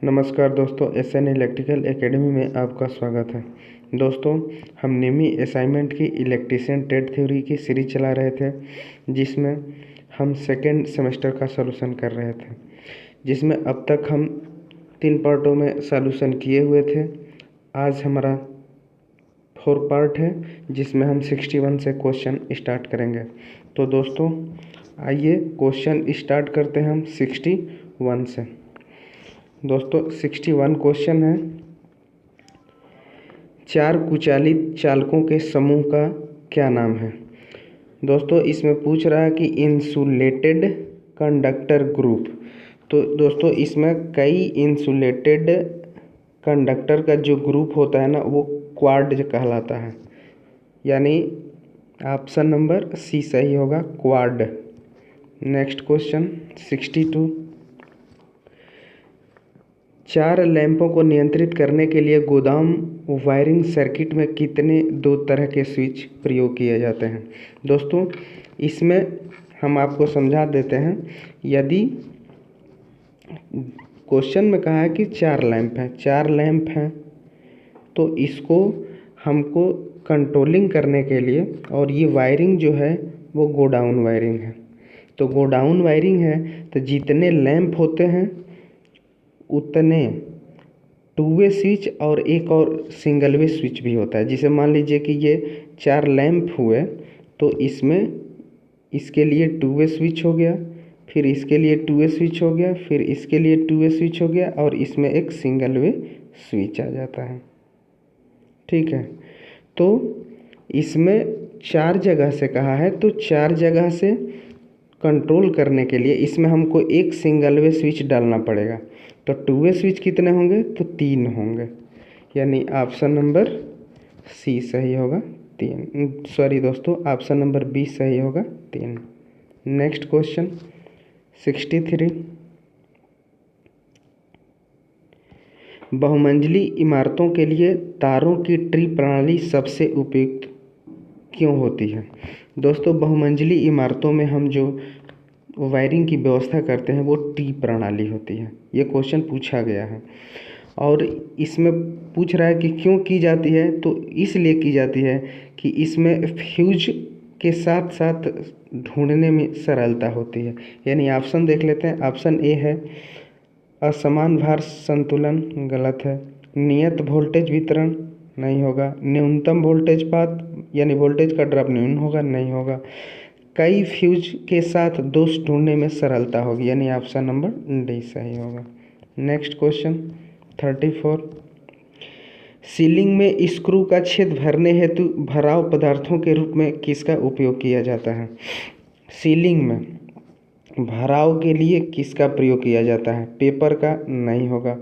नमस्कार दोस्तों, SN electrical academy में आपका स्वागत है। दोस्तों, हम निमी असाइनमेंट की इलेक्ट्रीशियन ट्रेड थ्योरी की सीरीज चला रहे थे, जिसमें हम सेकेंड सेमेस्टर का सॉल्यूशन कर रहे थे, जिसमें अब तक हम 3 पार्टों में सॉल्यूशन किए हुए थे। आज हमारा 4 पार्ट है, जिसमें हम 61 से क्वेश्चन स्टार्ट करेंगे। तो दोस्तों आइए क्वेश्चन स्टार्ट करते हैं हम 61 से। दोस्तों 61 क्वेश्चन है, 4 कुचालित चालकों के समूह का क्या नाम है। दोस्तों इसमें पूछ रहा है कि इंसुलेटेड कंडक्टर ग्रुप। तो दोस्तों इसमें कई इंसुलेटेड कंडक्टर का जो ग्रुप होता है ना, वो क्वाड कहलाता है, यानी ऑप्शन नंबर सी सही होगा, क्वाड। नेक्स्ट क्वेश्चन 62, 4 लैंपों को नियंत्रित करने के लिए गोदाम वायरिंग सर्किट में कितने 2 तरह के स्विच प्रयोग किए जाते हैं। दोस्तों इसमें हम आपको समझा देते हैं। यदि क्वेश्चन में कहा है कि 4 लैंप हैं, तो इसको हमको कंट्रोलिंग करने के लिए, और ये वायरिंग जो है वो गोडाउन वायरिंग है। तो गोडाउन वायरिंग है तो जितने लैंप होते हैं उतने 2 वे स्विच और एक और सिंगल वे स्विच भी होता है। जिसे मान लीजिए कि ये 4 लैंप हुए, तो इसमें इसके लिए 2 वे स्विच हो गया, फिर इसके लिए 2 वे स्विच हो गया, फिर इसके लिए 2 वे स्विच हो गया, और इसमें एक सिंगल वे स्विच आ जाता है। ठीक है, तो इसमें 4 जगह से कहा है, तो 4 जगह से कंट्रोल करने के लिए इसमें हमको एक सिंगल वे स्विच डालना पड़ेगा। तो 2 वे स्विच कितने होंगे, तो 3 होंगे, यानी ऑप्शन नंबर सी सही होगा, 3। सॉरी दोस्तों, ऑप्शन नंबर बी सही होगा, 3। नेक्स्ट क्वेश्चन 63, बहुमंजिली इमारतों के लिए तारों की ट्री प्रणाली सबसे उपयुक्त क्यों होती है। दोस्तों बहुमंजिली इमारतों में हम जो वायरिंग की व्यवस्था करते हैं वो टी प्रणाली होती है। ये क्वेश्चन पूछा गया है, और इसमें पूछ रहा है कि क्यों की जाती है। तो इसलिए की जाती है कि इसमें फ्यूज के साथ साथ ढूंढने में सरलता होती है। यानी ऑप्शन देख लेते हैं। ऑप्शन ए है असमान भार संतुलन, गलत है। नियत वोल्टेज वितरण, नहीं होगा। न्यूनतम वोल्टेज पात, यानी वोल्टेज का ड्रॉप न्यून होगा, नहीं होगा। कई फ्यूज के साथ दोष ढूंढने में सरलता होगी, यानी ऑप्शन नंबर डी सही होगा। नेक्स्ट क्वेश्चन 34, सीलिंग में स्क्रू का छेद भरने हेतु भराव पदार्थों के रूप में किसका उपयोग किया जाता है। सीलिंग में भराव के लिए किसका प्रयोग किया जाता है। पेपर का, नहीं होगा।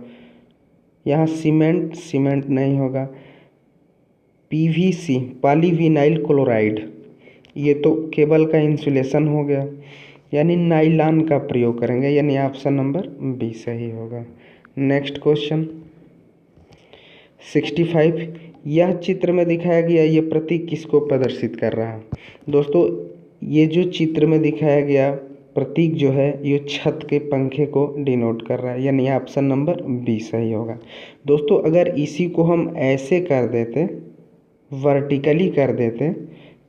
यहाँ सीमेंट नहीं होगा। पीवीसी, पॉलीविनाइल क्लोराइड, ये तो केबल का इंसुलेशन हो गया, यानी नाइलॉन का प्रयोग करेंगे, यानी ऑप्शन नंबर बी सही होगा। नेक्स्ट क्वेश्चन 65, यह चित्र में दिखाया गया ये प्रतीक किसको प्रदर्शित कर रहा है। दोस्तों ये जो चित्र में दिखाया गया प्रतीक जो है, ये छत के पंखे को डिनोट कर रहा है, यानी ऑप्शन नंबर बी सही होगा। दोस्तों अगर इसी को हम ऐसे कर देते, वर्टिकली कर देते,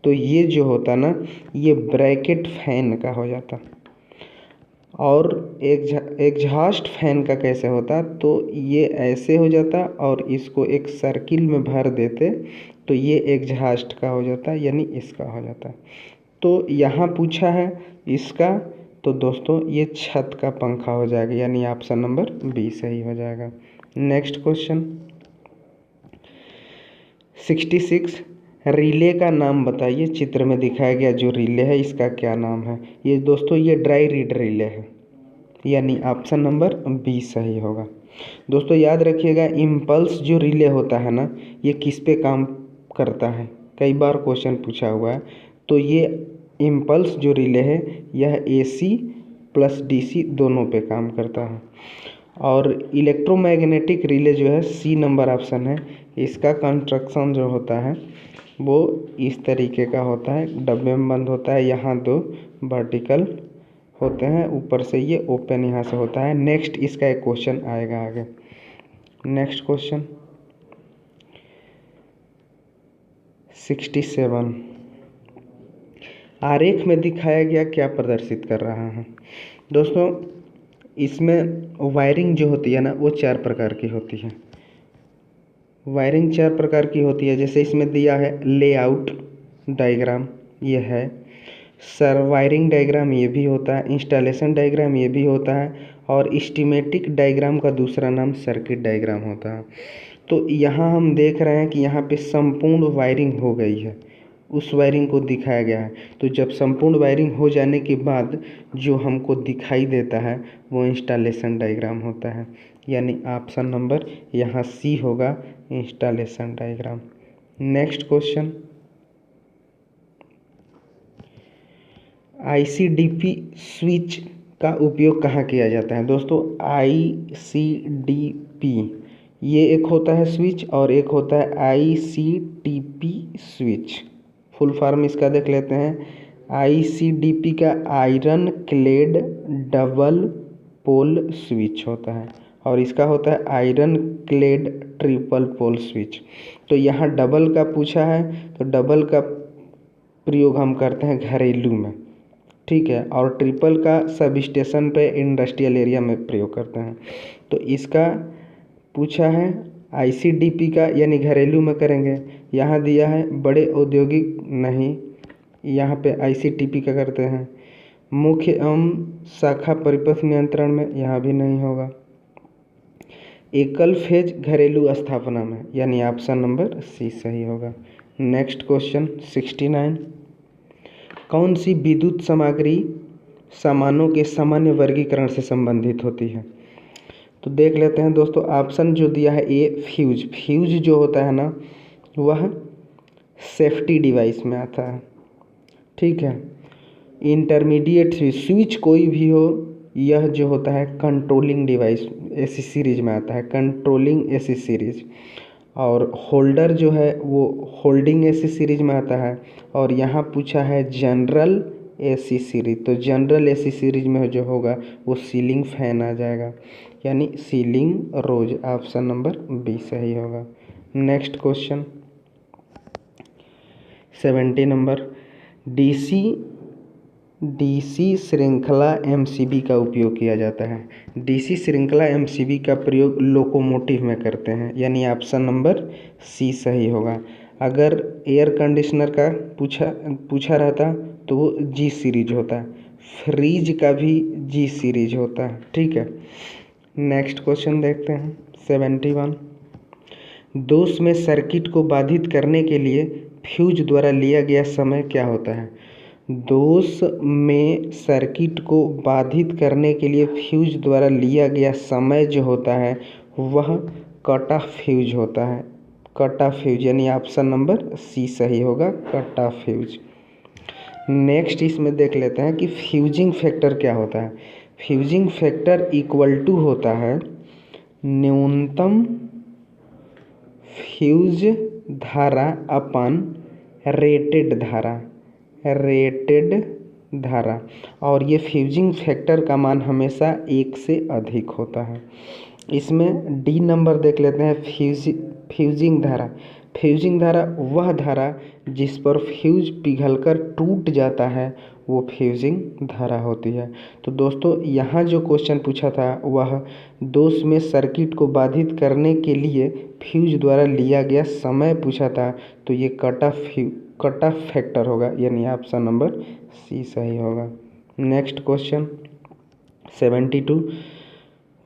तो ये जो होता ना, ये ब्रैकेट फैन का हो जाता। और एग्जॉस्ट फैन का कैसे होता, तो ये ऐसे हो जाता, और इसको एक सर्किल में भर देते तो ये एग्जॉस्ट का हो जाता, यानी इसका हो जाता। तो यहाँ पूछा है इसका, तो दोस्तों ये छत का पंखा हो जाएगा, यानी ऑप्शन नंबर बी सही हो जाएगा। नेक्स्ट क्वेश्चन 66, रिले का नाम बताइए। चित्र में दिखाया गया जो रिले है इसका क्या नाम है। ये दोस्तों ये ड्राई रीड रिले है, यानी ऑप्शन नंबर बी सही होगा। दोस्तों याद रखिएगा, इम्पल्स जो रिले होता है ना, ये किस पे काम करता है, कई बार क्वेश्चन पूछा हुआ है। तो ये इम्पल्स जो रिले है यह AC प्लस DC दोनों पे काम करता है। और इलेक्ट्रोमैग्नेटिक रिले जो है सी नंबर ऑप्शन है, इसका कंस्ट्रक्शन जो होता है वो इस तरीके का होता है, डब्बे में बंद होता है। यहाँ 2 वर्टिकल होते हैं, ऊपर से ये ओपन यहाँ से होता है। नेक्स्ट इसका एक क्वेश्चन आएगा आगे। नेक्स्ट क्वेश्चन 67, आरेख में दिखाया गया क्या प्रदर्शित कर रहा है। दोस्तों इसमें वायरिंग जो होती है ना वो 4 प्रकार की होती है। वायरिंग 4 प्रकार की होती है, जैसे इसमें दिया है लेआउट डायग्राम, ये है वायरिंग डायग्राम, ये भी होता है इंस्टॉलेशन डायग्राम, ये भी होता है, और स्कीमेटिक डायग्राम का दूसरा नाम सर्किट डायग्राम होता है। तो यहाँ हम देख रहे हैं कि यहाँ पे संपूर्ण वायरिंग हो गई है, उस वायरिंग को दिखाया गया है। तो जब संपूर्ण वायरिंग हो जाने के बाद जो हमको दिखाई देता है वो इंस्टॉलेशन डायग्राम होता है, यानी ऑप्शन नंबर यहाँ सी होगा, installation diagram. Next question ICDP switch का उपयोग कहाँ किया जाता है। दोस्तों ICDP ये एक होता है स्विच और एक होता है ICTP स्विच। फुल फॉर्म इसका देख लेते हैं। ICDP का iron clad double pole switch होता है और इसका होता है iron clad triple pole switch. तो यहाँ डबल का पूछा है तो डबल का प्रयोग हम करते हैं घरेलू में, ठीक है, और ट्रिपल का सब स्टेशन पे इंडस्ट्रियल एरिया में प्रयोग करते हैं। तो इसका पूछा है ICDP का, यानी घरेलू में करेंगे। यहाँ दिया है बड़े औद्योगिक, नहीं, यहाँ पे ICTP का करते हैं। मुख्य एवं शाखा परिपथ नियंत्रण में, यहाँ भी नहीं होगा। एकल फेज घरेलू स्थापना में, यानी ऑप्शन नंबर सी सही होगा। नेक्स्ट क्वेश्चन 69, कौन सी विद्युत सामग्री सामानों के सामान्य वर्गीकरण से संबंधित होती है। तो देख लेते हैं दोस्तों, ऑप्शन जो दिया है ए फ्यूज। फ्यूज जो होता है ना वह सेफ्टी डिवाइस में आता है, ठीक है। इंटरमीडिएट स्विच कोई भी हो, यह जो होता है कंट्रोलिंग डिवाइस AC सीरीज में आता है, कंट्रोलिंग AC सीरीज। और होल्डर जो है वो होल्डिंग AC सीरीज में आता है। और यहाँ पूछा है जनरल AC सीरीज, तो जनरल AC सीरीज में जो होगा वो सीलिंग फैन आ जाएगा, यानी सीलिंग रोज, ऑप्शन नंबर बी सही होगा। नेक्स्ट क्वेश्चन 70 नंबर, DC श्रृंखला MCB का उपयोग किया जाता है। DC श्रृंखला MCB का प्रयोग लोकोमोटिव में करते हैं, यानी ऑप्शन नंबर सी सही होगा। अगर एयर कंडीशनर का पूछा रहता तो वो G सीरीज होता है, फ्रिज का भी G सीरीज होता है, ठीक है। नेक्स्ट क्वेश्चन देखते हैं 71, दोष में सर्किट को बाधित करने के लिए फ्यूज द्वारा लिया गया समय क्या होता है। दोष में सर्किट को बाधित करने के लिए फ्यूज द्वारा लिया गया समय जो होता है वह कट ऑफ फ्यूज होता है, कट ऑफ फ्यूज, यानी ऑप्शन नंबर सी सही होगा, कट ऑफ फ्यूज। नेक्स्ट इसमें देख लेते हैं कि फ्यूजिंग फैक्टर क्या होता है। फ्यूजिंग फैक्टर इक्वल टू होता है न्यूनतम फ्यूज धारा अपन रेटेड धारा, और ये फ्यूजिंग फैक्टर का मान हमेशा 1 से अधिक होता है। इसमें डी नंबर देख लेते हैं, फ्यूजिंग धारा। फ्यूजिंग धारा वह धारा जिस पर फ्यूज पिघलकर टूट जाता है वो फ्यूजिंग धारा होती है। तो दोस्तों यहाँ जो क्वेश्चन पूछा था वह दोष में सर्किट को बाधित करने के लिए फ्यूज द्वारा लिया गया समय पूछा था, तो ये कट ऑफ फैक्टर होगा, यानी ऑप्शन नंबर सी सही होगा। नेक्स्ट क्वेश्चन 72,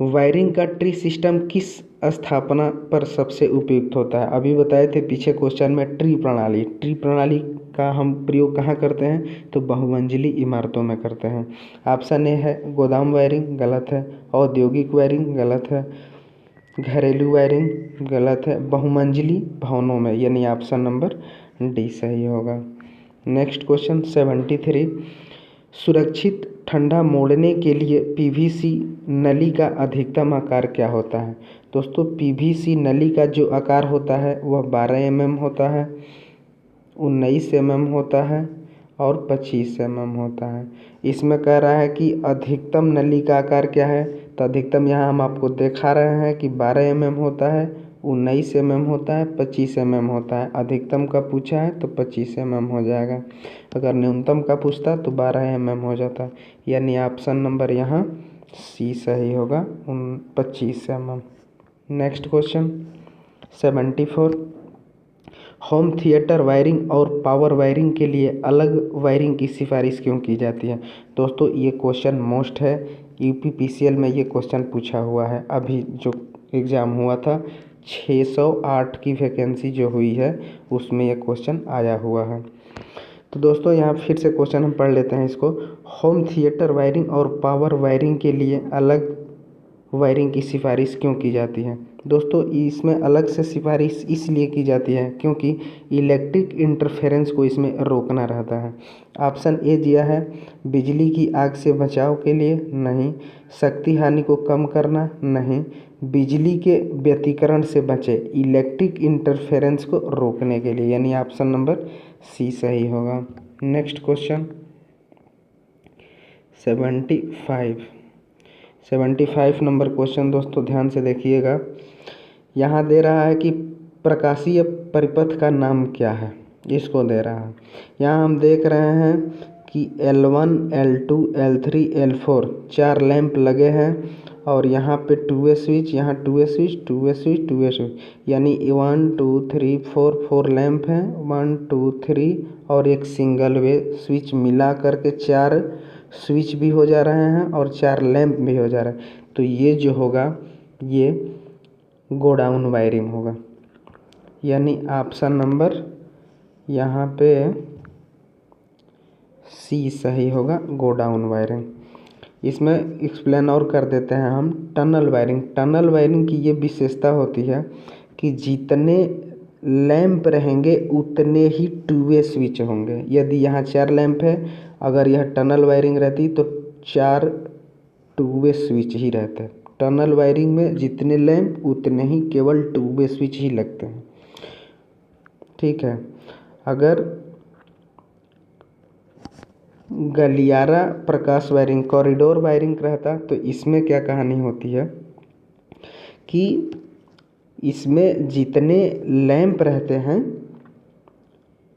वायरिंग का ट्री सिस्टम किस स्थापना पर सबसे उपयुक्त होता है। अभी बताए थे पीछे क्वेश्चन में ट्री प्रणाली का हम प्रयोग कहाँ करते हैं, तो बहुमंजिली इमारतों में करते हैं। ऑप्शन ए है गोदाम वायरिंग, गलत है। औद्योगिक वायरिंग, गलत है। घरेलू वायरिंग, गलत है। बहुमंजिली भवनों में, यानी ऑप्शन नंबर डी सही होगा। नेक्स्ट क्वेश्चन 73, सुरक्षित ठंडा मोड़ने के लिए PVC नली का अधिकतम आकार क्या होता है। दोस्तों PVC नली का जो आकार होता है वह 12 mm होता है, 19 mm होता है और 25 mm होता है। इसमें कह रहा है कि अधिकतम नली का आकार क्या है, तो अधिकतम यहाँ हम आपको दिखा रहे हैं कि 12 mm होता है, 19 mm होता है, 25 mm होता है। अधिकतम का पूछा है तो 25 mm हो जाएगा। अगर न्यूनतम का पूछता तो 12 mm हो जाता, यानी ऑप्शन नंबर यहाँ सी सही होगा, 25 mm। Next question 74, home theatre wiring और पावर वायरिंग के लिए अलग वायरिंग की सिफारिश क्यों की जाती है? दोस्तों ये क्वेश्चन मोस्ट है, यूपीपीसीएल में ये क्वेश्चन पूछा हुआ है। अभी जो एग्ज़ाम हुआ था 608 की वैकेंसी जो हुई है उसमें ये क्वेश्चन आया हुआ है। तो दोस्तों यहाँ फिर से क्वेश्चन हम पढ़ लेते हैं इसको। होम थिएटर वायरिंग और पावर वायरिंग के लिए अलग वायरिंग की सिफारिश क्यों की जाती है? दोस्तों इसमें अलग से सिफारिश इसलिए की जाती है क्योंकि इलेक्ट्रिक इंटरफेरेंस को इसमें रोकना रहता है। ऑप्शन ए दिया है बिजली की आग से बचाव के लिए, नहीं। शक्ति हानि को कम करना, नहीं। बिजली के व्यतिकरण से बचे, इलेक्ट्रिक इंटरफेरेंस को रोकने के लिए, यानी ऑप्शन नंबर सी सही होगा। नेक्स्ट क्वेश्चन 75 नंबर क्वेश्चन दोस्तों ध्यान से देखिएगा। यहाँ दे रहा है कि प्रकाशीय परिपथ का नाम क्या है, इसको दे रहा है। यहाँ हम देख रहे हैं कि L1, L2, L3, L4 4 lamp लगे हैं और यहाँ पे 2 स्विच, यहाँ 2 स्विच, 2 स्विच, 2 स्विच, यानी 1 2 3 4 लैंप हैं, 1 2 3 और एक सिंगल वे स्विच मिला करके 4 स्विच भी हो जा रहे हैं और 4 लैंप भी हो जा रहे हैं। तो ये जो होगा ये गोडाउन वायरिंग होगा, यानी ऑप्शन नंबर यहाँ पे सी सही होगा, गोडाउन वायरिंग। इसमें एक्सप्लेन और कर देते हैं हम टनल वायरिंग। टनल वायरिंग की ये विशेषता होती है कि जितने लैंप रहेंगे उतने ही 2 वे स्विच होंगे। यदि यहाँ 4 लैंप है, अगर यह टनल वायरिंग रहती तो 4 2 वे स्विच ही रहते। टनल वायरिंग में जितने लैंप उतने ही केवल 2 वे स्विच ही लगते हैं, ठीक है। अगर गलियारा प्रकाश वायरिंग, कॉरिडोर वायरिंग रहता तो इसमें क्या कहानी होती है कि इसमें जितने लैंप रहते हैं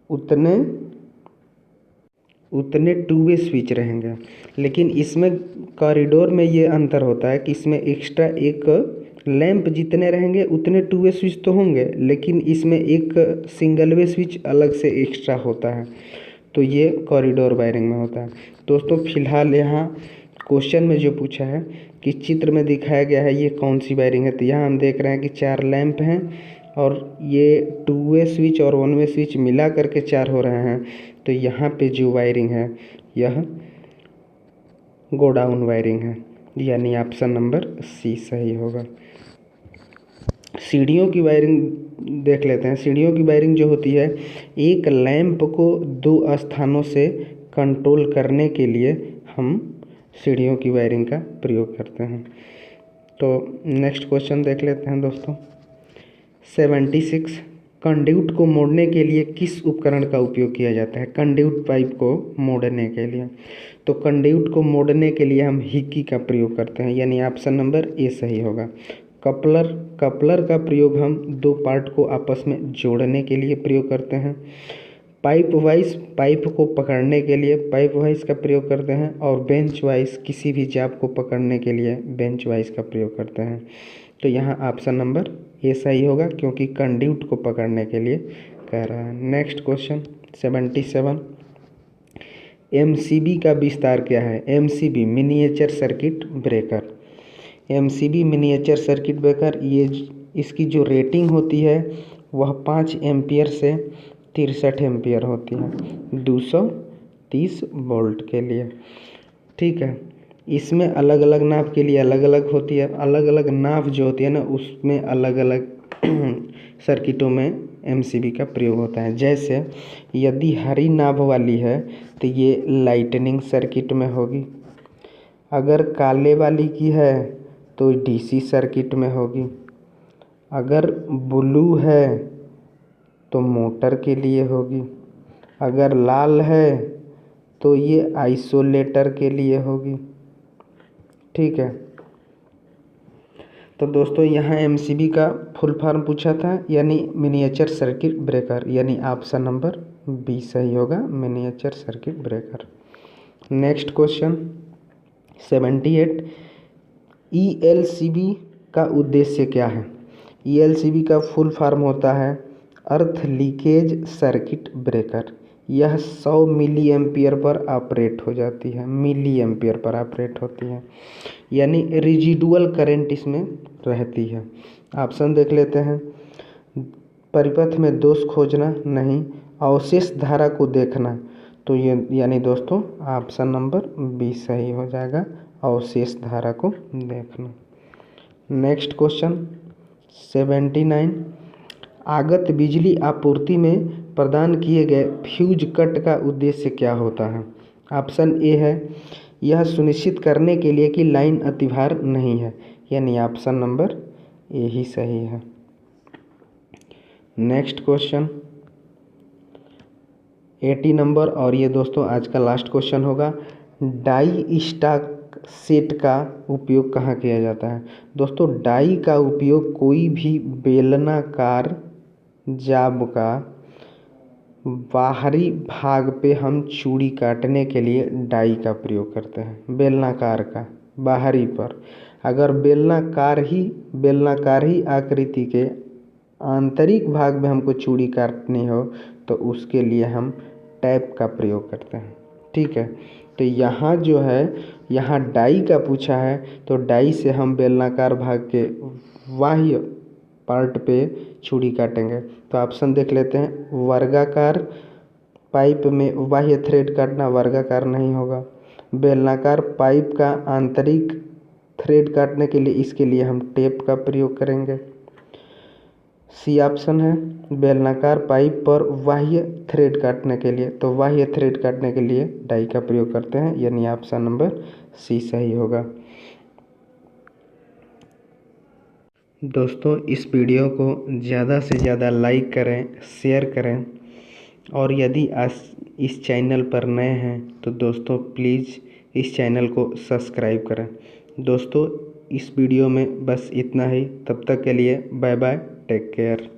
उतने 2 वे स्विच रहेंगे। लेकिन इसमें कॉरिडोर में ये अंतर होता है कि इसमें एक्स्ट्रा एक लैंप जितने रहेंगे उतने 2 वे स्विच तो होंगे, लेकिन इसमें एक सिंगल वे स्विच अलग से एक्स्ट्रा होता है। तो ये कॉरिडोर वायरिंग में होता है। दोस्तों फिलहाल यहाँ क्वेश्चन में जो पूछा है कि चित्र में दिखाया गया है ये कौन सी वायरिंग है, तो यहाँ हम देख रहे हैं कि 4 लैंप हैं और ये 2 वे स्विच और 1 वे स्विच मिला करके 4 हो रहे हैं। तो यहाँ पे जो वायरिंग है यह गोडाउन वायरिंग है, यानी ऑप्शन नंबर सी सही होगा। सीढ़ियों की वायरिंग देख लेते हैं। सीढ़ियों की वायरिंग जो होती है, एक लैंप को 2 स्थानों से कंट्रोल करने के लिए हम सीढ़ियों की वायरिंग का प्रयोग करते हैं। तो नेक्स्ट क्वेश्चन देख लेते हैं दोस्तों 76, कंड्यूट को मोड़ने के लिए किस उपकरण का उपयोग किया जाता है? कंड्यूट पाइप को मोड़ने के लिए, तो कंड्यूट को मोड़ने के लिए हम हिक्की का प्रयोग करते हैं, यानी ऑप्शन नंबर ए सही होगा। कपलर का प्रयोग हम 2 पार्ट को आपस में जोड़ने के लिए प्रयोग करते हैं। पाइप वाइज, पाइप को पकड़ने के लिए पाइप वाइज का प्रयोग करते हैं। और बेंच वाइज, किसी भी जाप को पकड़ने के लिए बेंच वाइज का प्रयोग करते हैं। तो यहाँ ऑप्शन नंबर ए सही होगा क्योंकि कंड्यूट को पकड़ने के लिए कह रहा है। नेक्स्ट क्वेश्चन 77, एमसीबी का विस्तार क्या है? MCB miniature circuit breaker. MCB miniature circuit breaker, ये इसकी जो रेटिंग होती है वह 5 एम्पियर से 63 एम्पियर होती है 230 वोल्ट के लिए, ठीक है। इसमें अलग अलग नाव के लिए अलग अलग होती है। अलग अलग नाव जो होती है ना उसमें अलग अलग सर्किटों में एमसीबी का प्रयोग होता है। जैसे यदि हरी नाव वाली है तो ये लाइटनिंग सर्किट में होगी। अगर काले वाली की है तो डीसी सर्किट में होगी। अगर ब्लू है तो मोटर के लिए होगी। अगर लाल है तो ये आइसोलेटर के लिए होगी, ठीक है। तो दोस्तों यहाँ एमसीबी का फुल फॉर्म पूछा था, यानी मिनिएचर सर्किट ब्रेकर, यानी ऑप्शन नंबर बी सही होगा, miniature circuit breaker. Next question 78, ELCB का उद्देश्य क्या है? ईएलसीबी का फुल फॉर्म होता है अर्थ लीकेज सर्किट ब्रेकर। यह 100 मिली एम्पियर पर ऑपरेट हो जाती है, मिली एम्पियर पर ऑपरेट होती है, यानी रेजिडुअल करंट इसमें रहती है। ऑप्शन देख लेते हैं। परिपथ में दोष खोजना नहीं, अवशेष धारा को देखना, तो ये यानी दोस्तों ऑप्शन नंबर बी सही हो जाएगा, अवशेष धारा को देखना। नेक्स्ट क्वेश्चन 79, आगत बिजली आपूर्ति में प्रदान किए गए फ्यूज कट का उद्देश्य क्या होता है? ऑप्शन ए है यह सुनिश्चित करने के लिए कि लाइन अतिभार नहीं है, यानी ऑप्शन नंबर ए ही सही है। नेक्स्ट क्वेश्चन 80 नंबर, और ये दोस्तों आज का लास्ट क्वेश्चन होगा। डाई स्टॉक सेट का उपयोग कहाँ किया जाता है? दोस्तों डाई का उपयोग कोई भी बेलनाकार जाब का बाहरी भाग पे हम चूड़ी काटने के लिए डाई का प्रयोग करते हैं। बेलनाकार का बाहरी पर, अगर बेलनाकार ही आकृति के आंतरिक भाग में हमको चूड़ी काटनी हो तो उसके लिए हम टैप का प्रयोग करते हैं। ठीक है, तो यहाँ जो है यहाँ डाई का पूछा है, तो डाई से हम बेलनाकार भाग के बाह्य पार्ट पे चूड़ी काटेंगे। तो ऑप्शन देख लेते हैं। वर्गाकार पाइप में बाह्य थ्रेड काटना वर्गाकार नहीं होगा। बेलनाकार पाइप का आंतरिक थ्रेड काटने के लिए इसके लिए हम टेप का प्रयोग करेंगे। सी ऑप्शन है बेलनाकार पाइप पर बाह्य थ्रेड काटने के लिए, तो बाह्य थ्रेड काटने के लिए डाई का प्रयोग करते हैं, यानी ऑप्शन नंबर सी सही होगा। दोस्तों इस वीडियो को ज़्यादा से ज़्यादा लाइक करें, शेयर करें, और यदि आज इस चैनल पर नए हैं तो दोस्तों प्लीज़ इस चैनल को सब्सक्राइब करें। दोस्तों इस वीडियो में बस इतना ही, तब तक के लिए बाय बाय, टेक केयर।